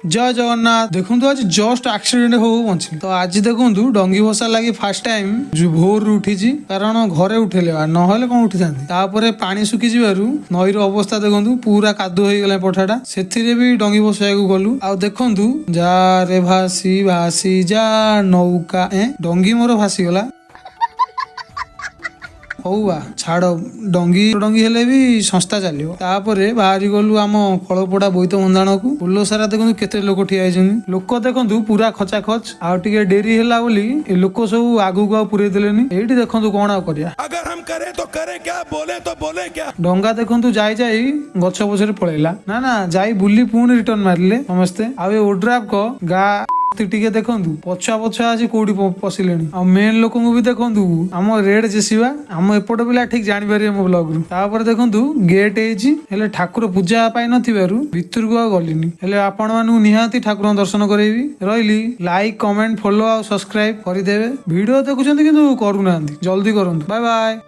जय जगन्नाथ। देखु आज जस्ट एक्सीडेंट हो बची तो आज देखु डंगी भसा लगी फास्ट टाइम जो भोर उठी कारण घरे उठेले ना कौन उठी था पानी सुखी जु नईर अवस्था देखु पूरा कादु हो गला पठाटा से भी डंगी भसा गलु आ देखु जा रे भासी भासी जा नौका डंगी मोर भासी गला हौ बा छाड़ डंगी डंगी हेले भी संस्था चलो बाहरी गलु आम फलपड़ा बोईत बंधाण को फुल सारा देखो केते लोक ठिया लोक देखु पूरा खचा खच आगे डेरी है बोली लोक सब आगू को पूरे देलेनी एठी देखु कौन करिया अगर हम करें तो करें क्या, बोले तो बोले क्या। डंगा देखु जाई गछ पछरे पळेला ना जाई बुली पुणी रिटर्न मारिले समस्ते आ ओड्राफ को गा टिके देखु पछुआ पछुआ आज कौटी पशिले आ मेन लोक भी देखु आम रेड जेसीबा आम एपट पिला ठीक जापर मो ब्लॉग रु देखु गेट है ठाकुर पूजा पाई भितर को गलिनी आपण मानू निहाती ठाकुर दर्शन करेबी रही लाइक कमेंट फॉलो आ सब्सक्राइब करदेवे वीडियो देखुं कि करूना जल्दी करूँ बाय बाय।